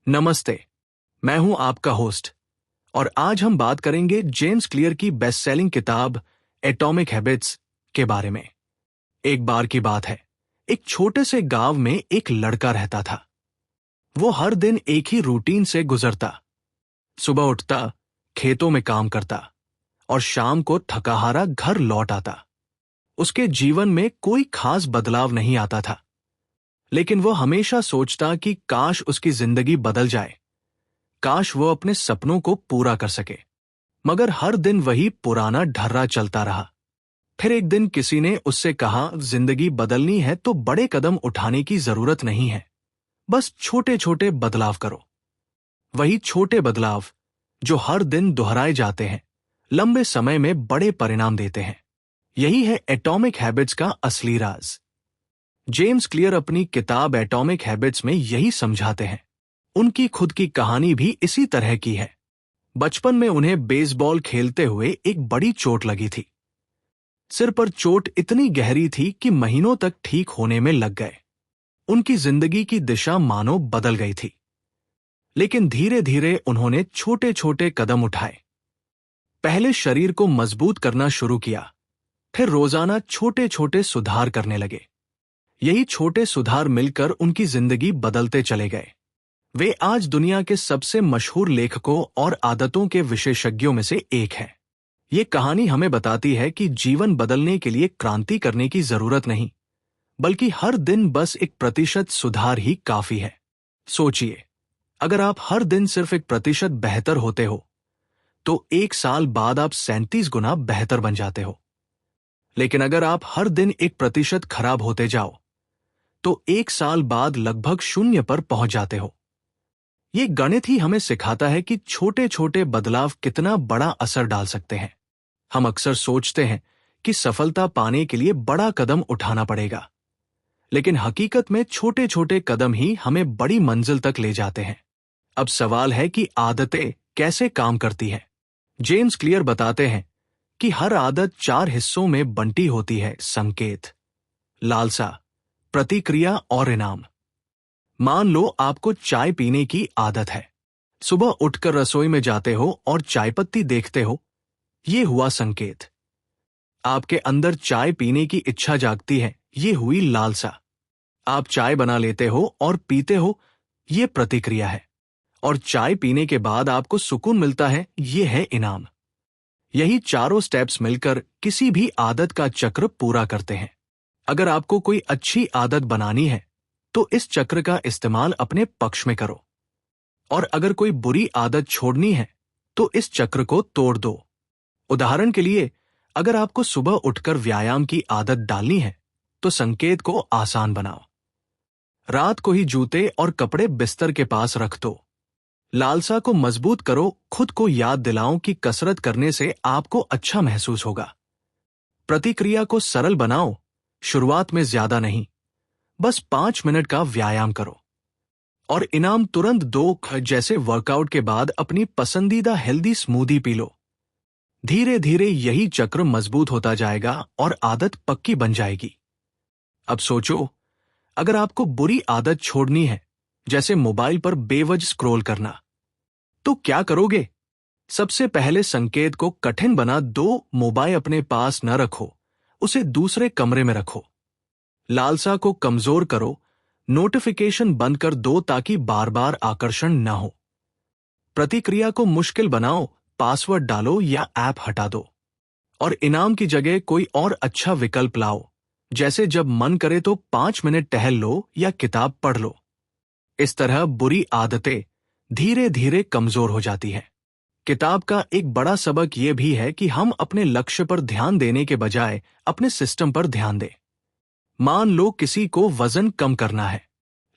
नमस्ते। मैं हूं आपका होस्ट और आज हम बात करेंगे जेम्स क्लियर की बेस्ट सेलिंग किताब एटॉमिक हैबिट्स के बारे में। एक बार की बात है, एक छोटे से गांव में एक लड़का रहता था। वो हर दिन एक ही रूटीन से गुजरता। सुबह उठता, खेतों में काम करता और शाम को थकाहारा घर लौट आता। उसके जीवन में कोई खास बदलाव नहीं आता था, लेकिन वो हमेशा सोचता कि काश उसकी जिंदगी बदल जाए, काश वो अपने सपनों को पूरा कर सके। मगर हर दिन वही पुराना ढर्रा चलता रहा। फिर एक दिन किसी ने उससे कहा, जिंदगी बदलनी है तो बड़े कदम उठाने की जरूरत नहीं है, बस छोटे छोटे बदलाव करो। वही छोटे बदलाव जो हर दिन दोहराए जाते हैं, लंबे समय में बड़े परिणाम देते हैं। यही है एटॉमिक हैबिट्स का असली राज। जेम्स क्लियर अपनी किताब एटॉमिक हैबिट्स में यही समझाते हैं। उनकी खुद की कहानी भी इसी तरह की है। बचपन में उन्हें बेसबॉल खेलते हुए एक बड़ी चोट लगी थी। सिर पर चोट इतनी गहरी थी कि महीनों तक ठीक होने में लग गए। उनकी जिंदगी की दिशा मानो बदल गई थी। लेकिन धीरे धीरे उन्होंने छोटे छोटे कदम उठाए। पहले शरीर को मजबूत करना शुरू किया, फिर रोजाना छोटे छोटे सुधार करने लगे। यही छोटे सुधार मिलकर उनकी जिंदगी बदलते चले गए। वे आज दुनिया के सबसे मशहूर लेखकों और आदतों के विशेषज्ञों में से एक हैं। ये कहानी हमें बताती है कि जीवन बदलने के लिए क्रांति करने की जरूरत नहीं, बल्कि हर दिन बस 1% सुधार ही काफी है। सोचिए, अगर आप हर दिन सिर्फ 1% बेहतर होते हो, तो 1 साल बाद आप 37 गुना बेहतर बन जाते हो। लेकिन अगर आप हर दिन 1% खराब होते जाओ, तो 1 साल बाद लगभग 0 पर पहुंच जाते हो। ये गणित ही हमें सिखाता है कि छोटे छोटे बदलाव कितना बड़ा असर डाल सकते हैं। हम अक्सर सोचते हैं कि सफलता पाने के लिए बड़ा कदम उठाना पड़ेगा, लेकिन हकीकत में छोटे छोटे कदम ही हमें बड़ी मंजिल तक ले जाते हैं। अब सवाल है कि आदतें कैसे काम करती हैं। जेम्स क्लियर बताते हैं कि हर आदत 4 हिस्सों में बंटी होती है: संकेत, लालसा, प्रतिक्रिया और इनाम। मान लो आपको चाय पीने की आदत है। सुबह उठकर रसोई में जाते हो और चाय पत्ती देखते हो, ये हुआ संकेत। आपके अंदर चाय पीने की इच्छा जागती है, ये हुई लालसा। आप चाय बना लेते हो और पीते हो, ये प्रतिक्रिया है। और चाय पीने के बाद आपको सुकून मिलता है, ये है इनाम। यही चारों स्टेप्स मिलकर किसी भी आदत का चक्र पूरा करते हैं। अगर आपको कोई अच्छी आदत बनानी है, तो इस चक्र का इस्तेमाल अपने पक्ष में करो। और अगर कोई बुरी आदत छोड़नी है, तो इस चक्र को तोड़ दो। उदाहरण के लिए, अगर आपको सुबह उठकर व्यायाम की आदत डालनी है, तो संकेत को आसान बनाओ। रात को ही जूते और कपड़े बिस्तर के पास रख दो। लालसा को मजबूत करो, खुद को याद दिलाओ कि कसरत करने से आपको अच्छा महसूस होगा। प्रतिक्रिया को सरल बनाओ, शुरुआत में ज्यादा नहीं, बस 5 मिनट का व्यायाम करो। और इनाम तुरंत दो, जैसे वर्कआउट के बाद अपनी पसंदीदा हेल्दी स्मूदी पी लो। धीरे धीरे यही चक्र मजबूत होता जाएगा और आदत पक्की बन जाएगी। अब सोचो, अगर आपको बुरी आदत छोड़नी है, जैसे मोबाइल पर बेवजह स्क्रॉल करना, तो क्या करोगे? सबसे पहले संकेत को कठिन बना दो, मोबाइल अपने पास न रखो, उसे दूसरे कमरे में रखो। लालसा को कमजोर करो, नोटिफिकेशन बंद कर दो ताकि बार बार आकर्षण न हो। प्रतिक्रिया को मुश्किल बनाओ, पासवर्ड डालो या ऐप हटा दो। और इनाम की जगह कोई और अच्छा विकल्प लाओ, जैसे जब मन करे तो 5 मिनट टहल लो या किताब पढ़ लो। इस तरह बुरी आदतें धीरे धीरे कमजोर हो जाती हैं। किताब का एक बड़ा सबक यह भी है कि हम अपने लक्ष्य पर ध्यान देने के बजाय अपने सिस्टम पर ध्यान दें। मान लो किसी को वजन कम करना है।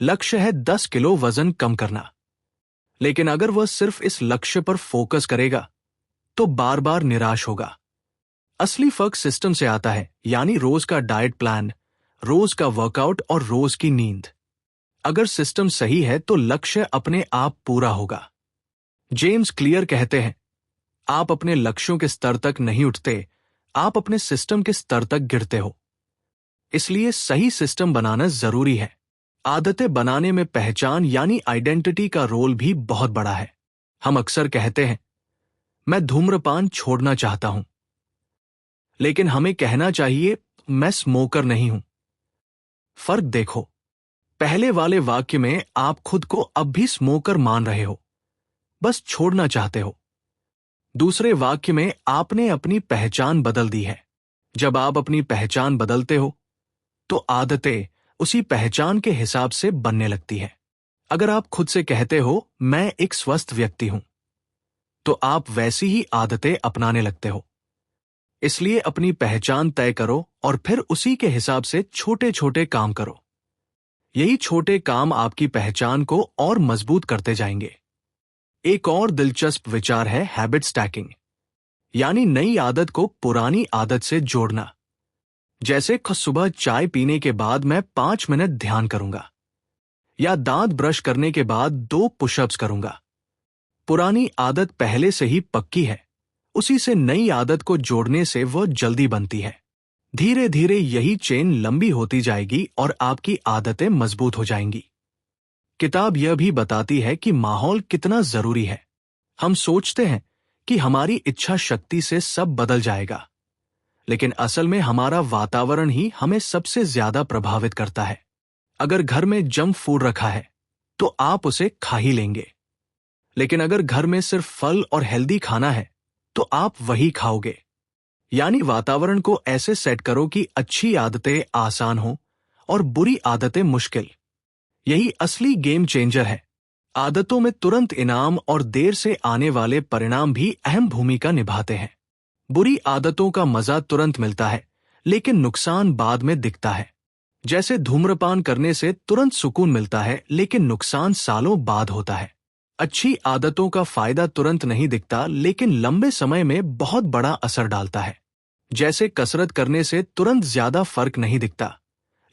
लक्ष्य है 10 किलो वजन कम करना। लेकिन अगर वह सिर्फ इस लक्ष्य पर फोकस करेगा, तो बार बार निराश होगा। असली फर्क सिस्टम से आता है, यानी रोज का डाइट प्लान, रोज का वर्कआउट और रोज की नींद। अगर सिस्टम सही है तो लक्ष्य अपने आप पूरा होगा। जेम्स क्लियर कहते हैं, आप अपने लक्ष्यों के स्तर तक नहीं उठते, आप अपने सिस्टम के स्तर तक गिरते हो। इसलिए सही सिस्टम बनाना जरूरी है। आदतें बनाने में पहचान यानी आइडेंटिटी का रोल भी बहुत बड़ा है। हम अक्सर कहते हैं, मैं धूम्रपान छोड़ना चाहता हूं, लेकिन हमें कहना चाहिए, मैं स्मोकर नहीं हूं। फर्क देखो, पहले वाले वाक्य में आप खुद को अब भी स्मोकर मान रहे हो, बस छोड़ना चाहते हो। दूसरे वाक्य में आपने अपनी पहचान बदल दी है। जब आप अपनी पहचान बदलते हो तो आदतें उसी पहचान के हिसाब से बनने लगती है। अगर आप खुद से कहते हो, मैं एक स्वस्थ व्यक्ति हूं, तो आप वैसी ही आदतें अपनाने लगते हो। इसलिए अपनी पहचान तय करो और फिर उसी के हिसाब से छोटे छोटे काम करो। यही छोटे काम आपकी पहचान को और मजबूत करते जाएंगे। एक और दिलचस्प विचार है हैबिट स्टैकिंग, यानी नई आदत को पुरानी आदत से जोड़ना। जैसे सुबह चाय पीने के बाद मैं 5 मिनट ध्यान करूंगा, या दांत ब्रश करने के बाद 2 पुशअप्स करूंगा। पुरानी आदत पहले से ही पक्की है, उसी से नई आदत को जोड़ने से वह जल्दी बनती है। धीरे धीरे यही चेन लंबी होती जाएगी और आपकी आदतें मजबूत हो जाएंगी। किताब यह भी बताती है कि माहौल कितना जरूरी है। हम सोचते हैं कि हमारी इच्छा शक्ति से सब बदल जाएगा, लेकिन असल में हमारा वातावरण ही हमें सबसे ज्यादा प्रभावित करता है। अगर घर में जंक फूड रखा है तो आप उसे खा ही लेंगे, लेकिन अगर घर में सिर्फ फल और हेल्दी खाना है तो आप वही खाओगे। यानी वातावरण को ऐसे सेट करो कि अच्छी आदतें आसान हो और बुरी आदतें मुश्किल। यही असली गेम चेंजर है। आदतों में तुरंत इनाम और देर से आने वाले परिणाम भी अहम भूमिका निभाते हैं। बुरी आदतों का मजा तुरंत मिलता है, लेकिन नुकसान बाद में दिखता है। जैसे धूम्रपान करने से तुरंत सुकून मिलता है, लेकिन नुकसान सालों बाद होता है। अच्छी आदतों का फायदा तुरंत नहीं दिखता, लेकिन लंबे समय में बहुत बड़ा असर डालता है। जैसे कसरत करने से तुरंत ज्यादा फर्क नहीं दिखता,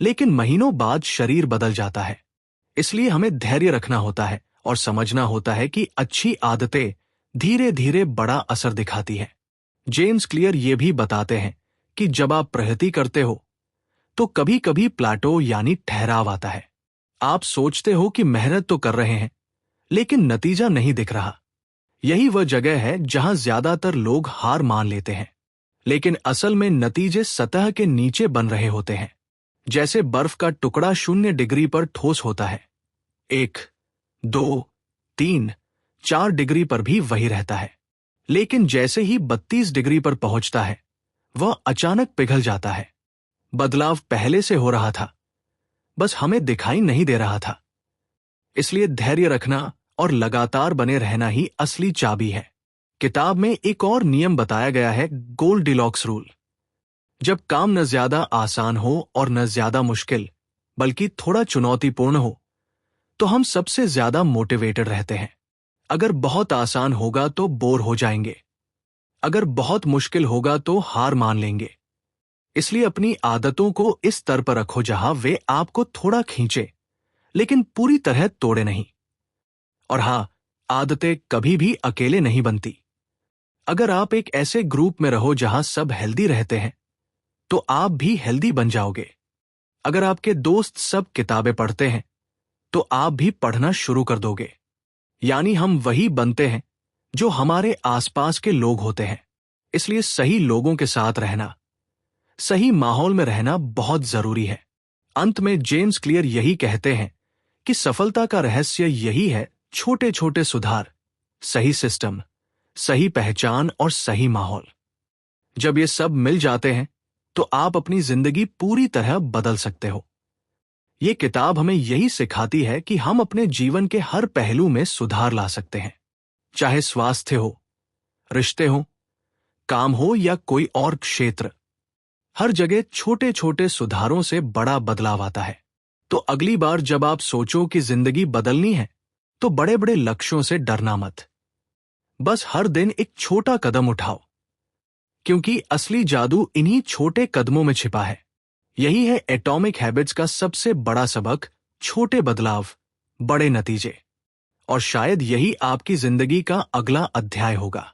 लेकिन महीनों बाद शरीर बदल जाता है। इसलिए हमें धैर्य रखना होता है और समझना होता है कि अच्छी आदतें धीरे धीरे बड़ा असर दिखाती है। जेम्स क्लियर ये भी बताते हैं कि जब आप प्रगति करते हो तो कभी कभी प्लाटो यानी ठहराव आता है। आप सोचते हो कि मेहनत तो कर रहे हैं, लेकिन नतीजा नहीं दिख रहा। यही वह जगह है जहां ज्यादातर लोग हार मान लेते हैं, लेकिन असल में नतीजे सतह के नीचे बन रहे होते हैं। जैसे बर्फ का टुकड़ा 0 डिग्री पर ठोस होता है, 1, 2, 3, 4 डिग्री पर भी वही रहता है, लेकिन जैसे ही 32 डिग्री पर पहुंचता है, वह अचानक पिघल जाता है। बदलाव पहले से हो रहा था, बस हमें दिखाई नहीं दे रहा था। इसलिए धैर्य रखना और लगातार बने रहना ही असली चाबी है। किताब में एक और नियम बताया गया है, गोल्डिलॉक्स रूल। जब काम न ज्यादा आसान हो और न ज्यादा मुश्किल, बल्कि थोड़ा चुनौतीपूर्ण हो, तो हम सबसे ज्यादा मोटिवेटेड रहते हैं। अगर बहुत आसान होगा तो बोर हो जाएंगे, अगर बहुत मुश्किल होगा तो हार मान लेंगे। इसलिए अपनी आदतों को इस स्तर पर रखो जहां वे आपको थोड़ा खींचे, लेकिन पूरी तरह तोड़े नहीं। और हां, आदतें कभी भी अकेले नहीं बनती। अगर आप एक ऐसे ग्रुप में रहो जहां सब हेल्दी रहते हैं, तो आप भी हेल्दी बन जाओगे। अगर आपके दोस्त सब किताबें पढ़ते हैं, तो आप भी पढ़ना शुरू कर दोगे। यानी हम वही बनते हैं जो हमारे आसपास के लोग होते हैं। इसलिए सही लोगों के साथ रहना, सही माहौल में रहना बहुत जरूरी है। अंत में जेम्स क्लियर यही कहते हैं कि सफलता का रहस्य यही है, छोटे छोटे सुधार, सही सिस्टम, सही पहचान और सही माहौल। जब ये सब मिल जाते हैं तो आप अपनी जिंदगी पूरी तरह बदल सकते हो। ये किताब हमें यही सिखाती है कि हम अपने जीवन के हर पहलू में सुधार ला सकते हैं, चाहे स्वास्थ्य हो, रिश्ते हो, काम हो या कोई और क्षेत्र। हर जगह छोटे छोटे सुधारों से बड़ा बदलाव आता है। तो अगली बार जब आप सोचो कि जिंदगी बदलनी है, तो बड़े बड़े लक्ष्यों से डरना मत। बस हर दिन एक छोटा कदम उठाओ, क्योंकि असली जादू इन्हीं छोटे कदमों में छिपा है। यही है एटॉमिक हैबिट्स का सबसे बड़ा सबक, छोटे बदलाव, बड़े नतीजे। और शायद यही आपकी जिंदगी का अगला अध्याय होगा।